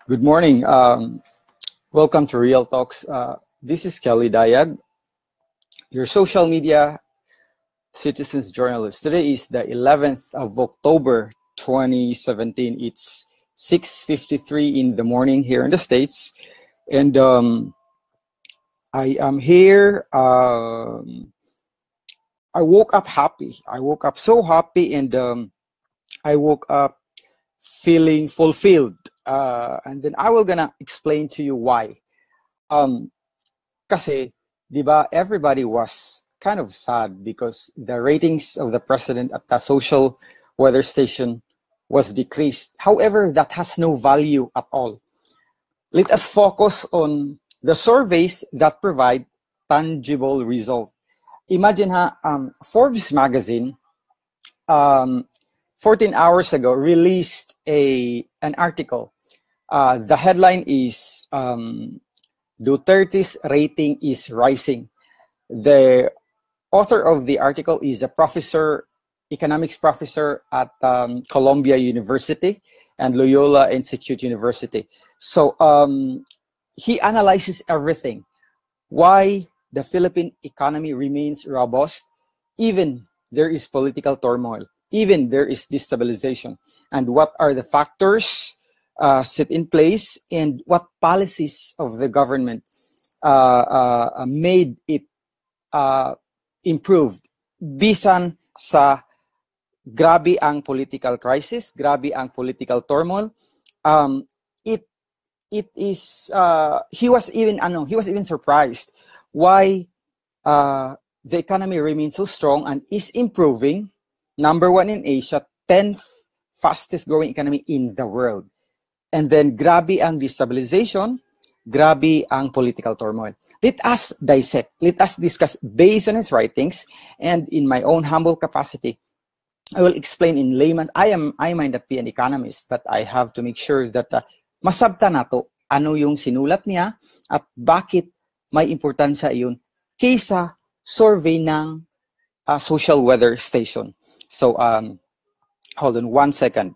Good morning. Welcome to Real Talks. This is Kelly Dayag, your social media citizens journalist. Today is the 11th of October 2017. It's 6:53 in the morning here in the States. And I am here. I woke up happy. I woke up so happy, and I woke up feeling fulfilled. And then I will gonna explain to you why. Kasi, di ba, everybody was kind of sad because the ratings of the president at the social weather station was decreased. However, that has no value at all. Let us focus on the surveys that provide tangible result. Imagine Forbes magazine 14 hours ago released an article. The headline is Duterte's rating is rising. The author of the article is a economics professor at Columbia University and Loyola Institute University. So he analyzes everything. Why the Philippine economy remains robust, even there is political turmoil, even there is destabilization, and what are the factors set in place, and what policies of the government made it improved. Bisan sa grabe ang political crisis, grabe ang political turmoil. He was even surprised why the economy remains so strong and is improving. Number one in Asia, 10th fastest growing economy in the world. And then grabe ang destabilization, grabe ang political turmoil. Let us dissect, let us discuss based on his writings, and in my own humble capacity, I will explain in layman. I might not be an economist, but I have to make sure that masabta nato ano yung sinulat niya at bakit may importansya iyon kaysa survey ng social weather station. So, hold on 1 second.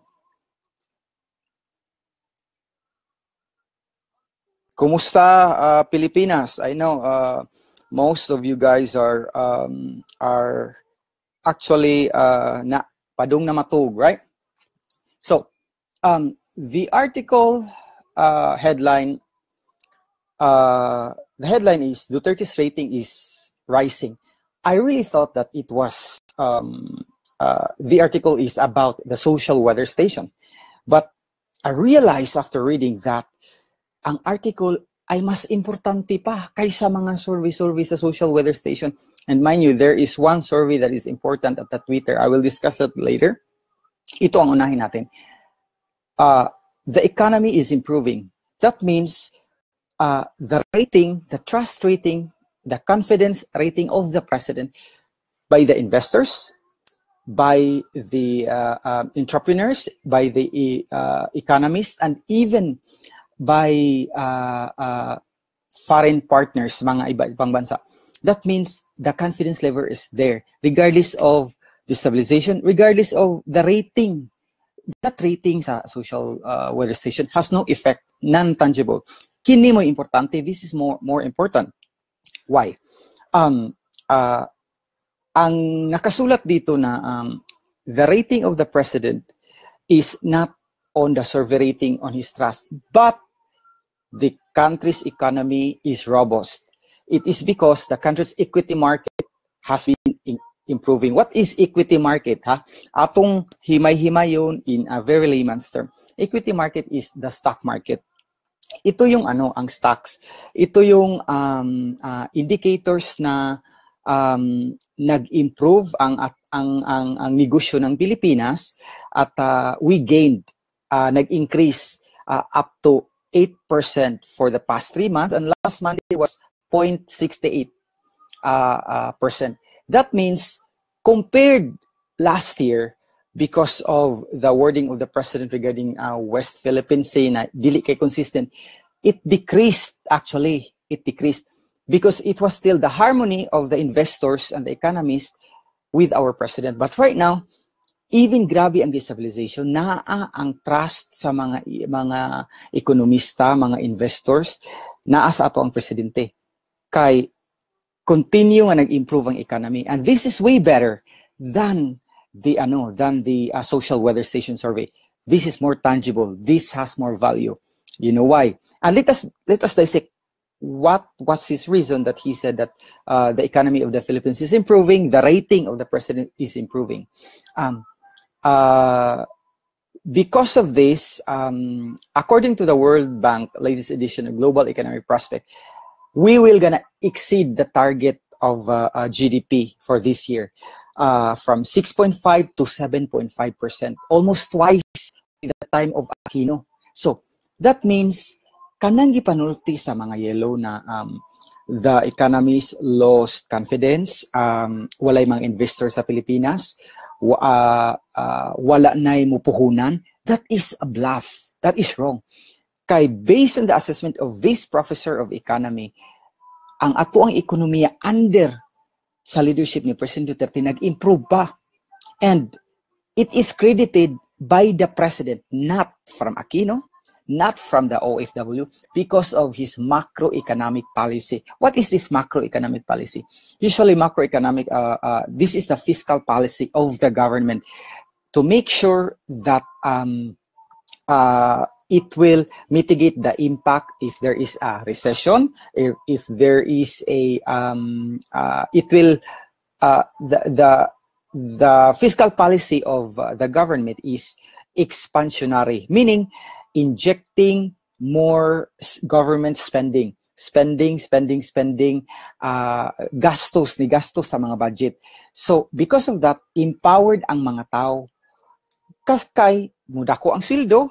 Kumusta Pilipinas? I know most of you guys are actually na padung na matug, right? So the article headline, the headline is Duterte's rating is rising. I really thought that it was the article is about the social weather station, but I realized after reading that ang article ay mas importante pa kaysa mga survey sa social weather station. And mind you, there is one survey that is important at the Twitter. I will discuss that later. Ito ang unahin natin. The economy is improving. That means the rating, the trust rating, the confidence rating of the president by the investors, by the entrepreneurs, by the economists, and even by foreign partners, mga ibang bansa. That means the confidence level is there, regardless of destabilization, regardless of the rating. That rating sa social weather station has no effect, non-tangible. Kini mo importante, this is more important. Why? Ang nakasulat dito na the rating of the president is not on the survey rating on his trust, but the country's economy is robust. It is because the country's equity market has been improving. What is equity market? Atong himay-himay yun in a very layman's term. Equity market is the stock market. Ito yung ang stocks. Ito yung indicators na nag-improve ang negosyo ng Pilipinas at we gained, nag-increase up to 8% for the past 3 months, and last month it was 0.68%. That means compared last year, because of the wording of the president regarding West Philippines saying na dili kay consistent, it decreased actually. It decreased because it was still the harmony of the investors and the economists with our president. But right now, even grabe ang destabilization, naa ang trust sa mga ekonomista, mga investors, naa sa ato ang presidente. Kay continue nga nag-improve ang economy, and this is way better than the social weather station survey. This is more tangible. This has more value. You know why? And let us dissect what was his reason that he said that the economy of the Philippines is improving, the rating of the president is improving. Because of this, according to the World Bank latest edition of Global Economic Prospect, we will gonna exceed the target of GDP for this year from 6.5 to 7.5%, almost twice the time of Aquino. So that means kanang gipanulti sa mga yellow na the economies lost confidence, walay mga investors sa Pilipinas, wala na'y mupuhunan. That is a bluff. That is wrong. Kay based on the assessment of this professor of economy, ang ato ang ekonomiya under sa leadership ni President Duterte nag-improve pa. And it is credited by the president, not from Aquino, not from the OFW, because of his macroeconomic policy. What is this macroeconomic policy? Usually macroeconomic, this is the fiscal policy of the government to make sure that it will mitigate the impact if there is a recession, if there is a, the fiscal policy of the government is expansionary, meaning injecting more government spending, gastos sa mga budget. So because of that, empowered ang mga tao. Kay mudako ang sweldo,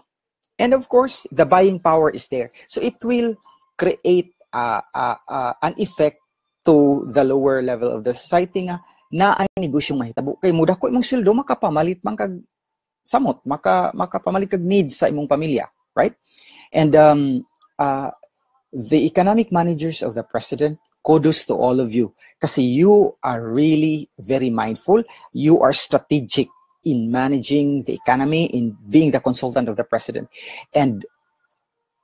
and of course, the buying power is there. So it will create an effect to the lower level of the society nga na ang negosyong mahitabo. Kay mudako imong sweldo, makapamalit man kag samot, makapamalit kag needs sa imong pamilya, right? And the economic managers of the president, kudos to all of you. Kasi you are really very mindful. You are strategic in managing the economy, in being the consultant of the president. And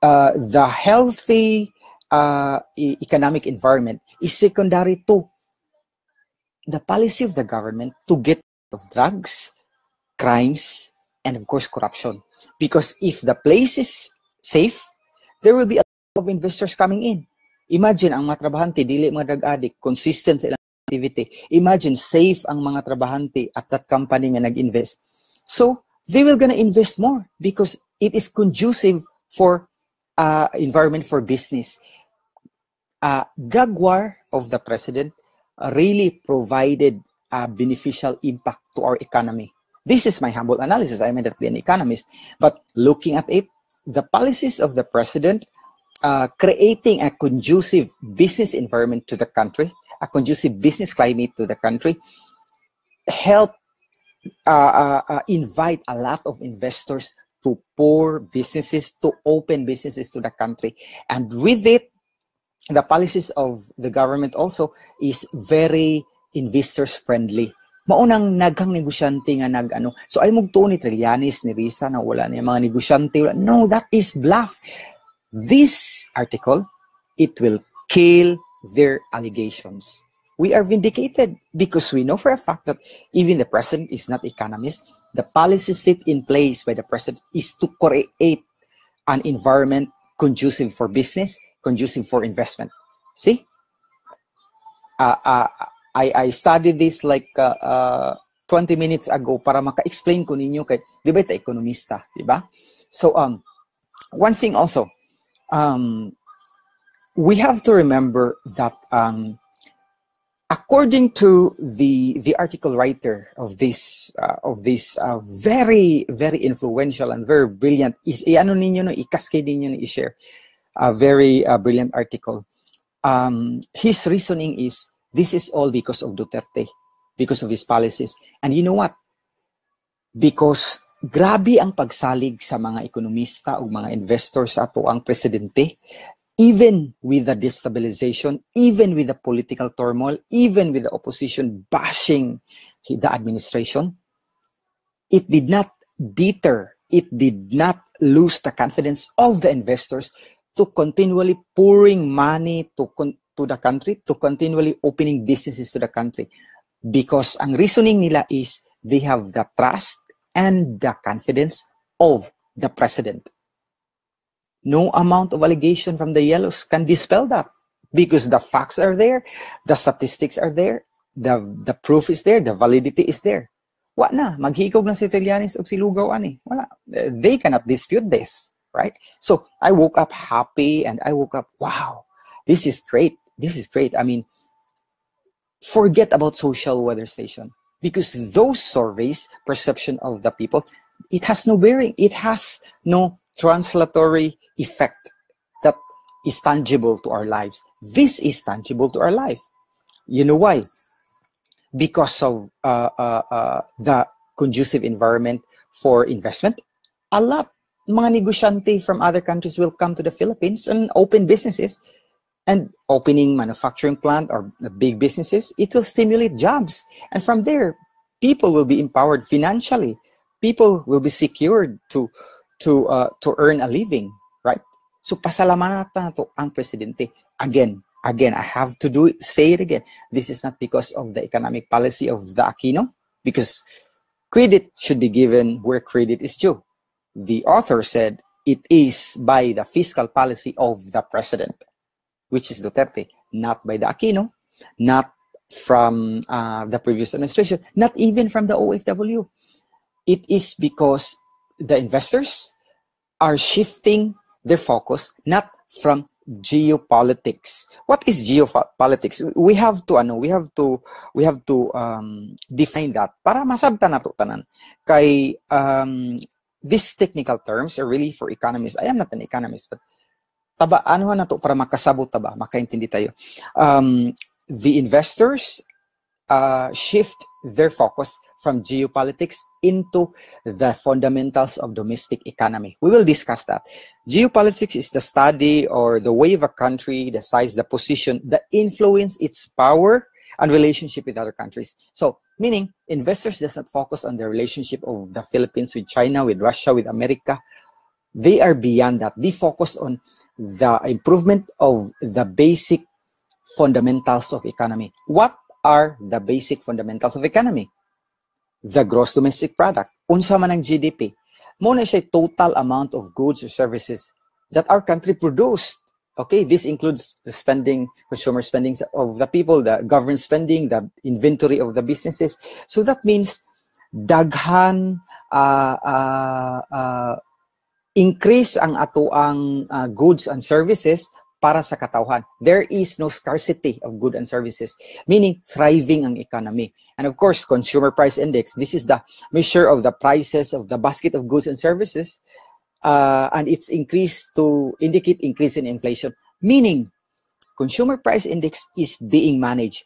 the healthy economic environment is secondary to the policy of the government to get rid of drugs, crimes, and of course corruption. Because if the place is safe, there will be a lot of investors coming in. Imagine ang mga trabahante, dili mga drug addict, consistent sa ilang activity. Imagine safe ang mga trabahante at that company nga nag-invest. So they will gonna invest more because it is conducive for environment for business. Drug war of the president really provided a beneficial impact to our economy. This is my humble analysis. I may not be an economist, but looking at it, the policies of the president creating a conducive business environment to the country, a conducive business climate to the country, help invite a lot of investors to pour businesses, to open businesses to the country. And with it, the policies of the government also is very investors friendly. Maunang naghang negosyante nga nag-ano. So ay mugtuo ni Trillanes, ni Risa na wala niya mga negosyante. No, that is bluff. This article, it will kill their allegations. We are vindicated because we know for a fact that even the president is not economist. The policies set in place by the president is to create an environment conducive for business, conducive for investment. See? I studied this like 20 minutes ago para maka-explain ko ninyo kay, di ba ito ekonomista, di ba? So, one thing also, we have to remember that according to the article writer of this very very influential and very brilliant, ano ninyo no, i-cascade ninyo no, i-share a very brilliant article. His reasoning is this is all because of Duterte, because of his policies. And you know what? Because grabe ang pagsalig sa mga ekonomista o mga investors sa ato ang presidente, even with the destabilization, even with the political turmoil, even with the opposition bashing the administration, it did not deter, it did not lose the confidence of the investors to continually pouring money to the country, to continually opening businesses to the country. Because ang reasoning nila is they have the trust and the confidence of the president. No amount of allegation from the yellows can dispel that, because the facts are there, the statistics are there, the proof is there, the validity is there. Wa na, maghikog na si Trillanes o si Lugaw ani. Wala. They cannot dispute this, right? So I woke up happy and I woke up, wow, this is great. This is great. I mean, forget about social weather station, because those surveys, perception of the people, it has no bearing. It has no translatory effect that is tangible to our lives. This is tangible to our life. You know why? Because of the conducive environment for investment. A lot mga negosyante from other countries will come to the Philippines and open businesses. And opening manufacturing plant or big businesses, it will stimulate jobs. And from there, people will be empowered financially. People will be secured to earn a living, right? So pasalamatan nato ang presidente. Again, I have to say it again. This is not because of the economic policy of the Aquino, because credit should be given where credit is due. The author said it is by the fiscal policy of the president, which is Duterte, not by the Aquino, not from the previous administration, not even from the OFW. It is because the investors are shifting their focus not from geopolitics. What is geopolitics? We have to define that para masabtan nato tanan. Kay these technical terms are really for economists. I am not an economist, but taba ano na to para makasabot taba, makaintindi tayo. The investors shift their focus from geopolitics into the fundamentals of domestic economy. We will discuss that. Geopolitics is the study or the way of a country, the size, the position, the influence, its power, and relationship with other countries. So, meaning, investors does not focus on the relationship of the Philippines with China, with Russia, with America. They are beyond that. They focus on the improvement of the basic fundamentals of economy. What are the basic fundamentals of economy? The gross domestic product, unsa man ang GDP. Muna siya total amount of goods or services that our country produced. Okay, this includes the spending, consumer spending of the people, the government spending, the inventory of the businesses. So that means daghan increase ang atoang goods and services para sa katawhan. There is no scarcity of goods and services, meaning thriving ang economy. And of course, consumer price index, this is the measure of the prices of the basket of goods and services, and it's increased to indicate increase in inflation. Meaning, consumer price index is being managed.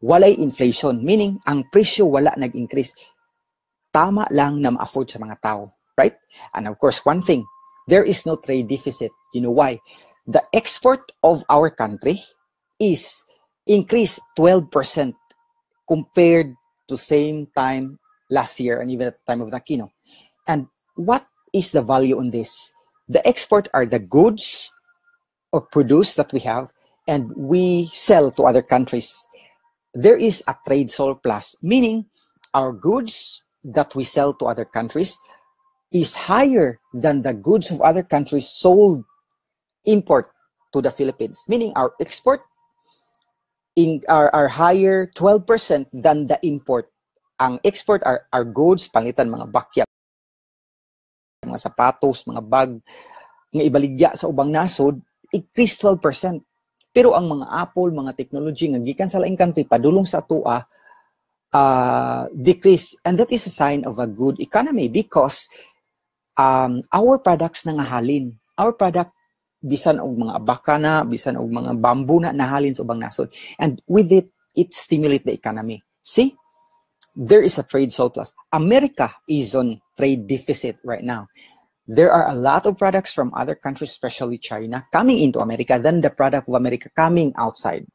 Walay inflation, meaning ang presyo wala nag-increase. Tama lang na ma-afford sa mga tao, right? And of course, one thing, there is no trade deficit. You know why? The export of our country is increased 12% compared to same time last year and even at the time of the Aquino. And what is the value on this? The export are the goods or produce that we have and we sell to other countries. There is a trade surplus, meaning our goods that we sell to other countries is higher than the goods of other countries sold import to the Philippines, meaning our export are higher 12% than the import. Ang export are goods, pangitan mga bakya, mga sapatos, mga bag, nga ibaligya sa ubang nasod, increase 12%. Pero ang mga Apple, mga technology nga gikan sa laing country padulong sa atua decrease, and that is a sign of a good economy because our products nangahalin. Our product bisan og mga abaka na, bisan og mga bamboo na nahalin sa ubang nasod. And with it, it stimulates the economy. See? There is a trade surplus. America is on trade deficit right now. There are a lot of products from other countries, especially China, coming into America than the product of America coming outside.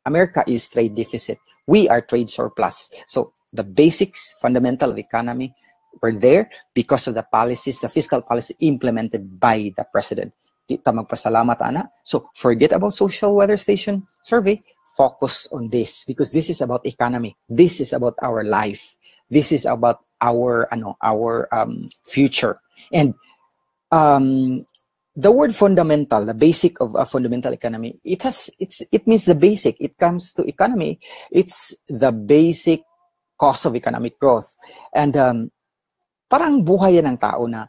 America is trade deficit. We are trade surplus. So the basics, fundamental of economy, were there because of the policies, the fiscal policy implemented by the president. Di ta magpasalamat, ana. So forget about social weather station survey. Focus on this because this is about economy. This is about our life. This is about our future. And the word fundamental, the basic of a fundamental economy, it means the basic. It comes to economy. It's the basic cause of economic growth. And parang buhay yan ng tao na,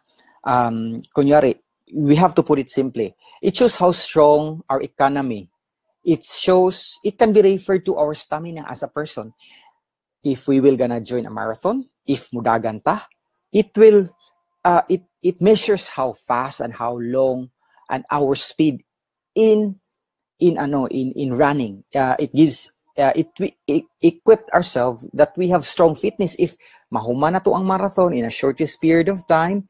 kunyari, we have to put it simply. It shows how strong our economy. It shows, it can be referred to our stamina as a person. If we will gonna join a marathon, if mudagan ta, it will, it measures how fast and how long and our speed in running. It gives, it equipped ourselves that we have strong fitness. If mahuman na to ang marathon in a shortest period of time,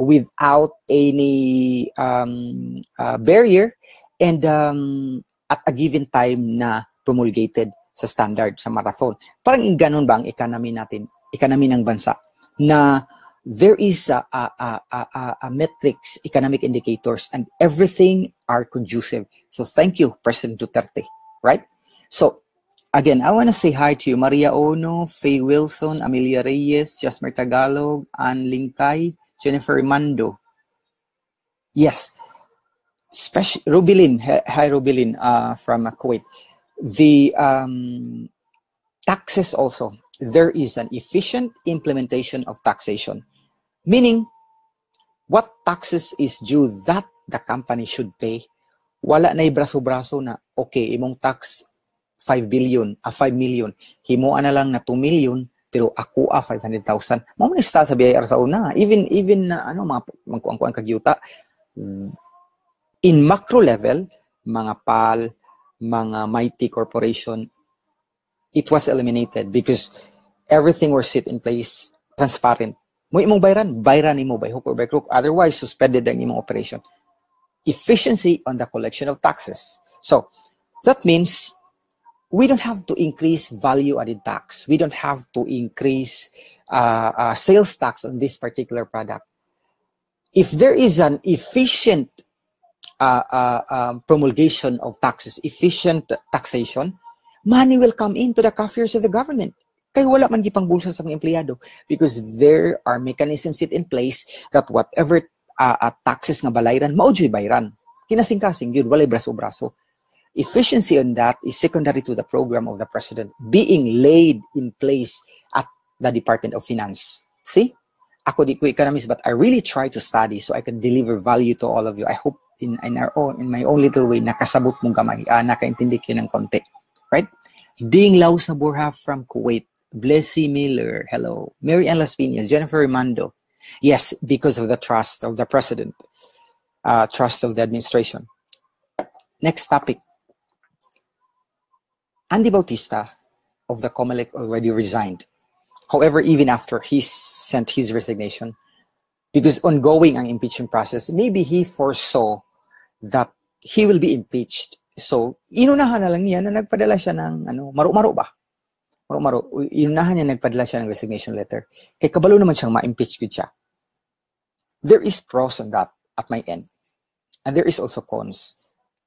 without any barrier, and at a given time na promulgated sa standard sa marathon. Parang ganun ba ang economy natin, economy ng bansa, na there is a metrics, economic indicators, and everything are conducive. So thank you, President Duterte, right? So again, I want to say hi to you, Maria Ono, Faye Wilson, Amelia Reyes, Jasmer Tagalog, Ann Lingkay, Jennifer Mando. Yes, Rubilin, hi Rubilin from Kuwait. The taxes also, there is an efficient implementation of taxation, meaning what taxes is due that the company should pay. Wala na braso-braso na, okay, imong tax 5 million. Himuan na lang na 2 million, pero ako 500,000. Mao man sa BIR sa una. Even na mga magkuang kagyuta. In macro level, mga PAL, mga mighty corporation, it was eliminated because everything was set in place, transparent. Mo imong bayran nimo by hook or by crook. Otherwise, suspended ang imong operation. Efficiency on the collection of taxes. So, that means we don't have to increase value-added tax. We don't have to increase sales tax on this particular product. If there is an efficient promulgation of taxes, efficient taxation, money will come into the coffers of the government. Kaya wala man gipang bulsa sa mga empleyado because there are mechanisms set in place that whatever taxes nga balayran, maudyo'y bayran. Kinasing-kasing yun, walay braso-braso. Efficiency on that is secondary to the program of the president being laid in place at the Department of Finance. See? Ako di ko economist, but I really try to study so I can deliver value to all of you. I hope in my own little way, nakasabot mong gamay, nakaintindi kayo ng konti. Right? Ding Lau Saburha from Kuwait. Blessy Miller, hello. Mary Ann Las Piñas, Jennifer Rimando. Yes, because of the trust of the president, trust of the administration. Next topic. Andy Bautista of the COMELEC already resigned. However, even after he sent his resignation, because ongoing ang impeachment process, maybe he foresaw that he will be impeached. So, inunahan na lang niya na nagpadala siya ng maro-maro ba? Maro-maro. Inunahan niya nagpadala siya ng resignation letter. Kaya kabalo naman siyang ma-impeach ko siya. There is pros on that at my end. And there is also cons.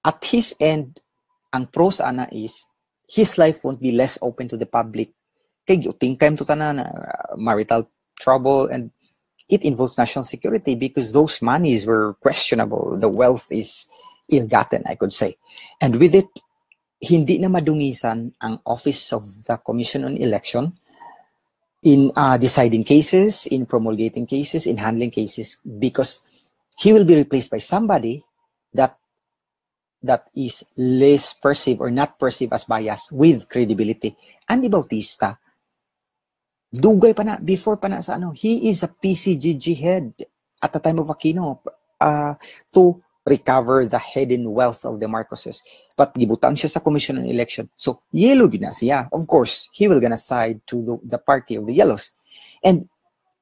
At his end, ang pros ana is, his life won't be less open to the public. Kaya tingkay to tanan, marital trouble, and it involves national security because those monies were questionable. The wealth is ill-gotten, I could say. And with it, hindi na madungisan ang Office of the Commission on Election in deciding cases, in promulgating cases, in handling cases, because he will be replaced by somebody that is less perceived or not perceived as biased with credibility. Andy Bautista, dugay pa na, before pa na sa he is a PCGG head at the time of Aquino to recover the hidden wealth of the Marcoses. But gibutang siya sa Commission on Election. So, yellow na siya. Of course, he will gonna side to the party of the yellows. And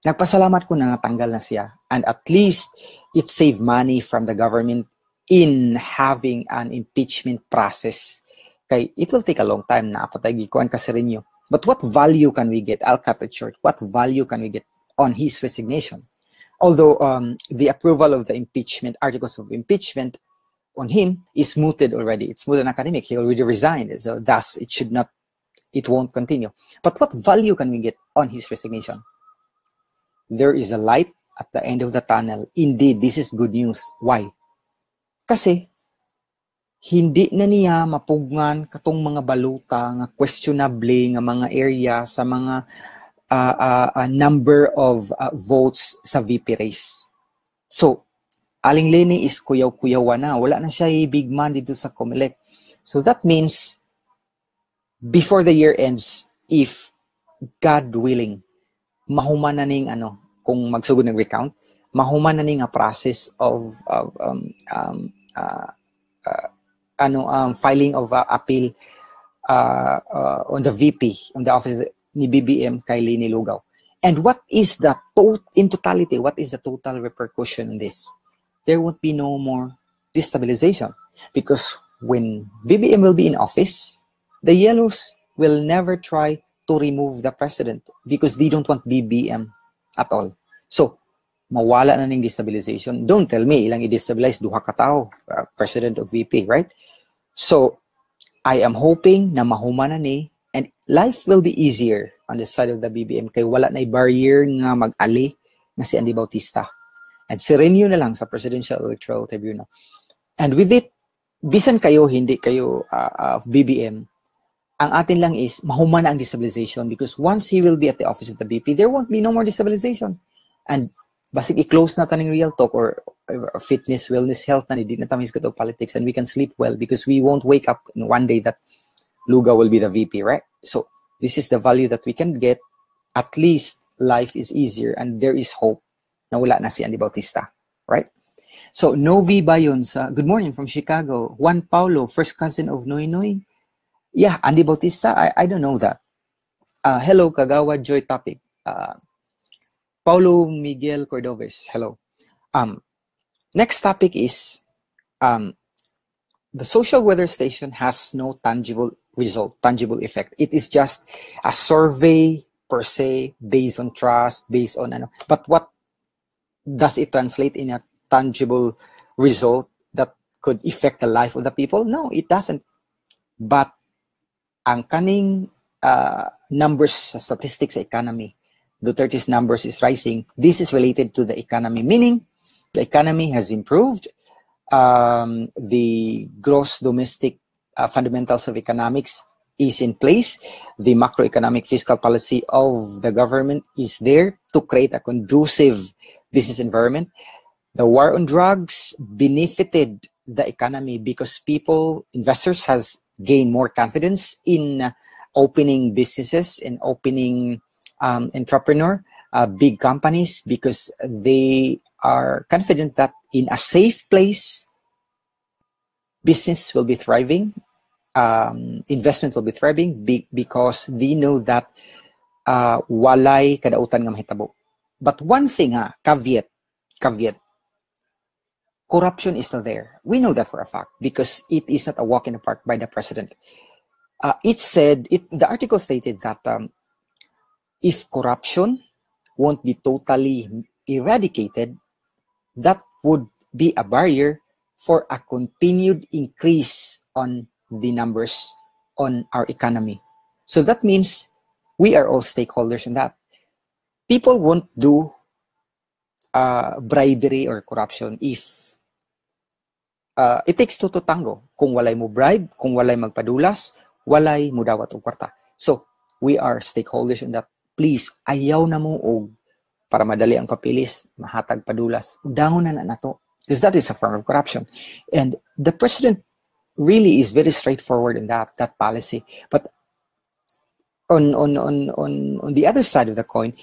nagpasalamat ko na natanggal na siya. And at least, it saved money from the government in having an impeachment process. Kay it will take a long time na patay gikuan kasi rin nyo. But what value can we get? I'll cut it short. What value can we get on his resignation? Although the approval of the impeachment, articles of impeachment on him is mooted already. It's mooted and academic. He already resigned. So thus, it won't continue. But what value can we get on his resignation? There is a light at the end of the tunnel. Indeed, this is good news. Why? Kasi, hindi na niya mapugngan katong mga baluta nga questionable nga mga area sa mga number of votes sa VP race. So, Aling Leni is kuyaw-kuyawa na. Wala na siya big man dito sa COMELEC. So that means, before the year ends, if God willing, mahuman na ning kung magsugod ng recount, mahuman na ning a process of filing of appeal on the VP, on the office ni BBM kay Leni Lugaw. And what is the in totality, what is the total repercussion in this? There won't be no more destabilization, because when BBM will be in office, the yellows will never try to remove the president because they don't want BBM at all. So, mawala na ning destabilization. Don't tell me ilang i-destabilize duha ka tao, president of VP, right? So, I am hoping na mahuman na ni, and life will be easier on the side of the BBM kay wala na barrier nga mag-ali na si Andy Bautista. And sirenyo na lang sa Presidential Electoral Tribunal. And with it, bisan kayo, hindi kayo BBM, ang atin lang is mahuman na ang destabilization, because once he will be at the office of the BP, there won't be no more destabilization. And basig i-close na taning real talk or fitness, wellness, health na, hindi na tamis ko politics, and we can sleep well because we won't wake up in one day that Luga will be the VP, right? So this is the value that we can get. At least life is easier and there is hope na wala na si Andy Bautista, right? So Novi Bayon sa good morning from Chicago. Juan Paulo, first cousin of Noy Noy. Yeah, Andy Bautista, I don't know that. Hello, Kagawa Joy Topic. Paulo Miguel Cordoves, hello. Next topic is the social weather station has no tangible result, tangible effect. It is just a survey per se, based on trust, based on but what does it translate in a tangible result that could affect the life of the people? No, it doesn't. But ang kaning numbers, statistics sa economy, Duterte's numbers is rising. This is related to the economy, meaning the economy has improved. The gross domestic fundamentals of economics is in place. The macroeconomic fiscal policy of the government is there to create a conducive business environment. The war on drugs benefited the economy because investors has gained more confidence in opening businesses and opening big companies, because they are confident that in a safe place, business will be thriving, investment will be thriving, because they know that walay kadautan nga mahitabo. But one thing, caveat, corruption is still there. We know that for a fact because it is not a walk in the park by the president. The article stated that if corruption won't be totally eradicated, that would be a barrier for a continued increase on the numbers on our economy. So that means we are all stakeholders in that. People won't do bribery or corruption if it takes two to tango. Kung walay mo bribe, kung walay magpadulas, walay mo dawat og kwarta. So we are stakeholders in that. Please, ayaw na mo og para madali ang papilis, mahatag padulas. Udangon na nato. Because that is a form of corruption. And the president really is very straightforward in that policy. But on the other side of the coin,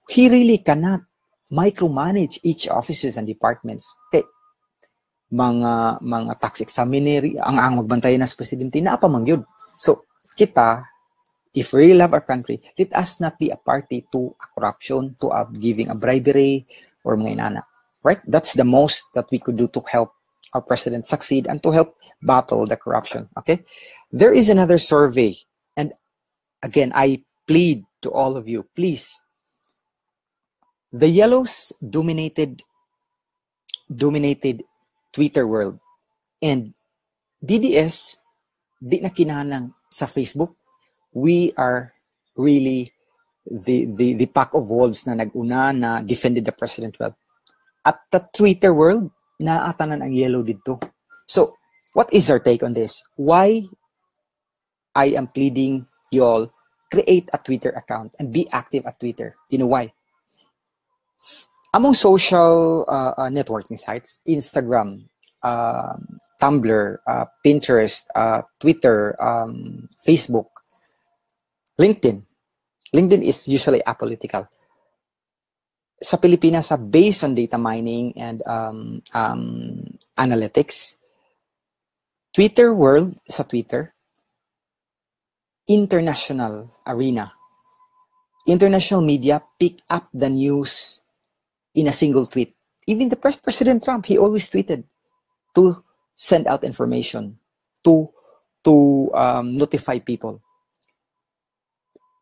he really cannot micromanage each offices and departments. Okay. Mga tax examinary, ang magbantay na sa presidente, na pa man yun. So, kita, if we really love our country, let us not be a party to a corruption, to giving a bribery, or mga inana. Right? That's the most that we could do to help our president succeed and to help battle the corruption. Okay? There is another survey. And again, I plead to all of you, please. The yellows dominated Twitter world, and DDS di na kinahanglan sa Facebook. We are really the pack of wolves na nag-una na defended the president well. At the Twitter world, naatanan ang yellow dito. So, what is our take on this? Why I am pleading you all, create a Twitter account and be active at Twitter. You know why? Among social networking sites, Instagram, Tumblr, Pinterest, Twitter, Facebook, LinkedIn. LinkedIn is usually apolitical. Sa Pilipinas, based on data mining and analytics, Twitter world sa Twitter, international arena. International media pick up the news in a single tweet. Even the President Trump, he always tweeted to send out information, to notify people.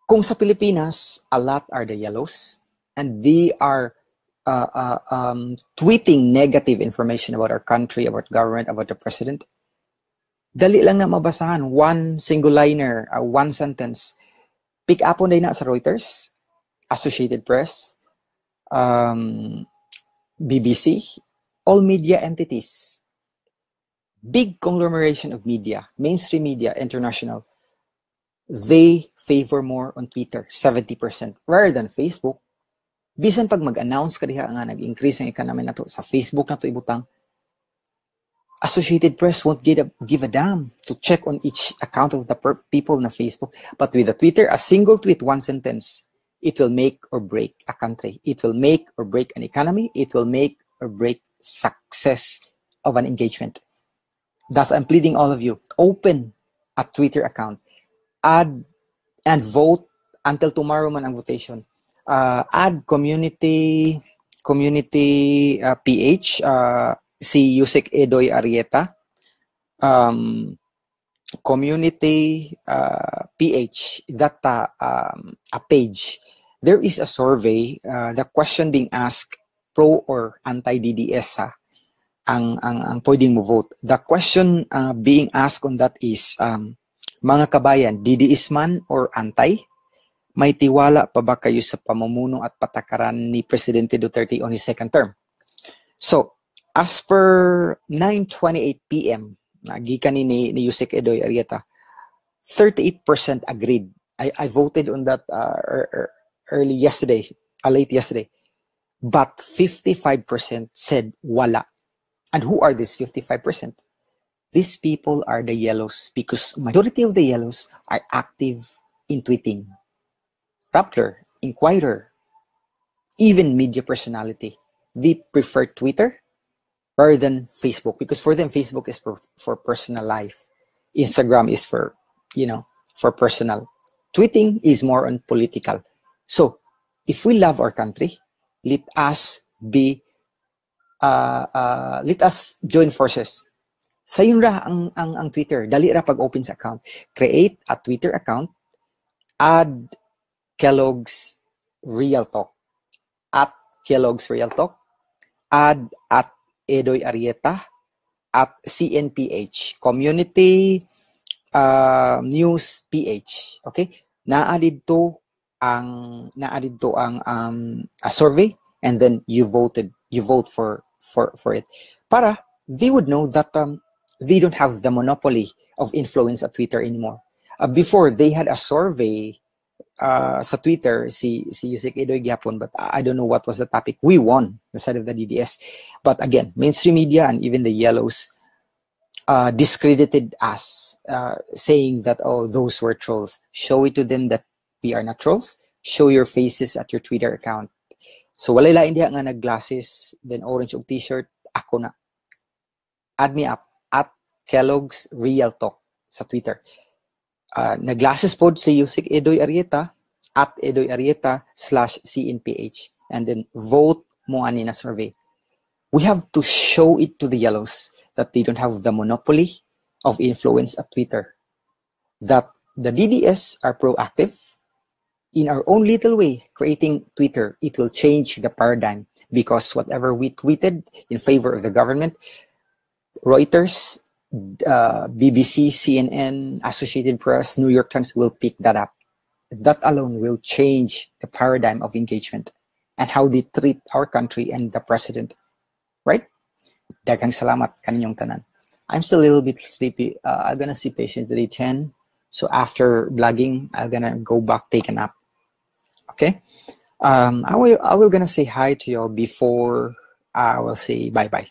Kung sa Pilipinas, a lot are the yellows, and they are tweeting negative information about our country, about government, about the president. Dali lang na mabasahan. One single liner, one sentence. Pick up on na sa Reuters, Associated Press, BBC, all media entities. Big conglomeration of media, mainstream media, international. They favor more on Twitter, 70%, rather than Facebook. Bisan pag mag-announce ka diha nga nag-increase ang economy nato sa Facebook nato ibutang, Associated Press won't give a damn to check on each account of the people na Facebook. But with the Twitter, a single tweet, one sentence, it will make or break a country. It will make or break an economy. It will make or break success of an engagement. Thus, I'm pleading all of you, open a Twitter account. Add and vote until tomorrow man ang votation. Add community PH, si Yusek Edoy Arrieta, community PH, that a page. There is a survey, the question being asked, pro or anti-DDS ang pwedeng mo vote. The question being asked on that is, mga kabayan, DDS man or anti? May tiwala pa ba kayo sa pamumuno at patakaran ni Presidente Duterte on his second term? So, as per 9:28 p.m., nagikan ni Yusek Edoy Arrieta, 38% agreed. I voted on that late yesterday. But 55% said wala. And who are these 55%? These people are the yellows, because majority of the yellows are active in tweeting. Rappler, Inquirer, even media personality, they prefer Twitter rather than Facebook, because for them Facebook is for personal life. Instagram is for personal. Tweeting is more on political. So, if we love our country, let us join forces. Sayon ra ang Twitter. Dali ra pag-open sa account. Create a Twitter account. Add Kellogg's Real Talk. At Kellogg's Real Talk. Add at Edoy Arrieta. At CNPH. Community News PH. Okay? Naadid to ang a survey, and then you vote for it. Para they would know that they don't have the monopoly of influence at Twitter anymore. Before, they had a survey sa Twitter, si Yusek Edoy gyapon, but I don't know what was the topic. We won the side of the DDS. But again, mainstream media and even the yellows discredited us, saying that, oh, those were trolls. Show it to them that we are not trolls. Show your faces at your Twitter account. So, walay lain diha nga nag-glasses, then orange og t-shirt, ako na. Add me up at Kellogg's Real Talk sa Twitter. Nag-glasses pod si Yusek Edoy Arrieta at Edoy Arrieta /CNPH, and then vote mo ani na survey. We have to show it to the yellows that they don't have the monopoly of influence at Twitter. That the DDS are proactive, in our own little way, creating Twitter, it will change the paradigm, because whatever we tweeted in favor of the government, Reuters, BBC, CNN, Associated Press, New York Times will pick that up. That alone will change the paradigm of engagement and how they treat our country and the president, right? Daghang salamat kaninyong tanan. I'm still a little bit sleepy. I'm gonna see patient day 10. So after vlogging, I'm gonna go back, take a nap. Okay? I will gonna say hi to y'all before I will say bye-bye.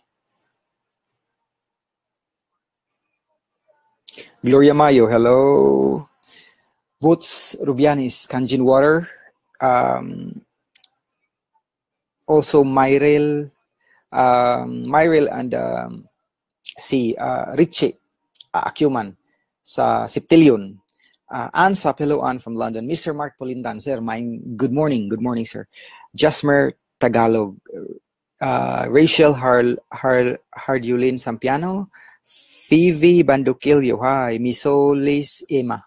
Gloria Mayo, hello. Boots Rubianis, Kanjin Water. Also Myril and si Richie Acuman sa Septillion. Ansa, hello Ann from London. Mr. Mark Polindan, sir, good morning, sir. Jasmer Tagalog. Rachel Hardulin Sampiano. Phoebe Bandukilio, hi. Misolis Emma.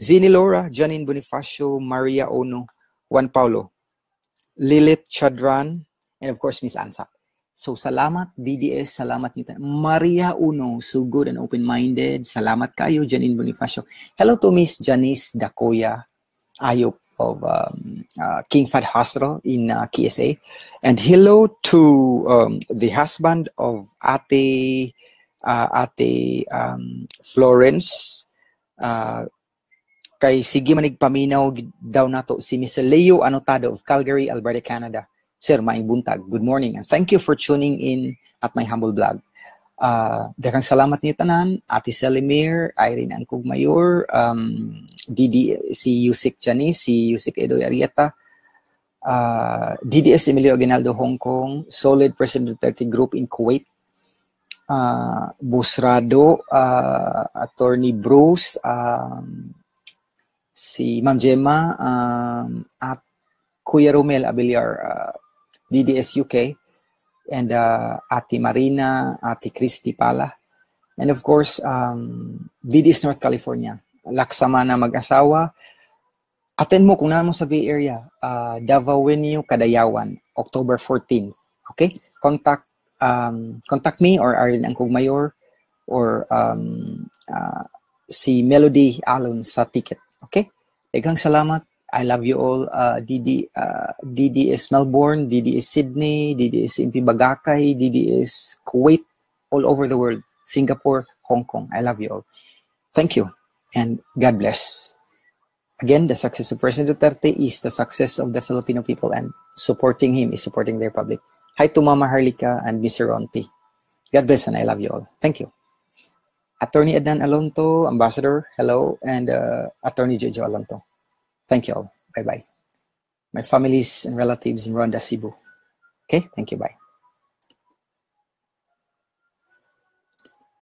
Zini Laura, Janine Bonifacio, Maria Ono, Juan Paulo, Lilith Chadran, and of course, Miss Ansa. So, salamat, DDS, salamat nito. Maria Uno, so good and open-minded. Salamat kayo, Janine Bonifacio. Hello to Miss Janice Dakoya Ayop of King Fahd Hospital in KSA. And hello to the husband of Ate Florence. Kay sige manigpaminaw daw nato si Mr. Leo Anotado of Calgary, Alberta, Canada. Sir, maing buntag. Good morning and thank you for tuning in at my humble blog. Daghang salamat niyo tanan, Ate Selimir, Irene Angkog Mayor, si Yusik Janice, si Yusik Edoy Arieta, DDS Emilio Aguinaldo Hong Kong, Solid President Duterte Group in Kuwait, Busrado, Attorney Bruce, si Ma'am Gemma, at Kuya Romel Abiliar, DDS UK, and Ate Marina, Ate Christy Pala, and of course, DDS North California, Laksamana Mag-asawa. Attend mo kung naman mo sa Bay Area, Davao Venue, Kadayawan, October 14. Okay? Contact me or Arlen Angkog Mayor or si Melody Alon sa ticket. Okay? Daghang salamat. I love you all. DDS Melbourne, DDS Sydney, DDS MP Bagakay, DDS Kuwait, all over the world. Singapore, Hong Kong. I love you all. Thank you. And God bless. Again, the success of President Duterte is the success of the Filipino people, and supporting him is supporting the Republic. Hi to Mama Harlika and Mr. Ronti. God bless and I love you all. Thank you. Attorney Adnan Alonto, Ambassador, hello, and Attorney Jojo Alonto. Thank you all. Bye-bye. My families and relatives in Rwanda, Cebu. Okay, thank you. Bye.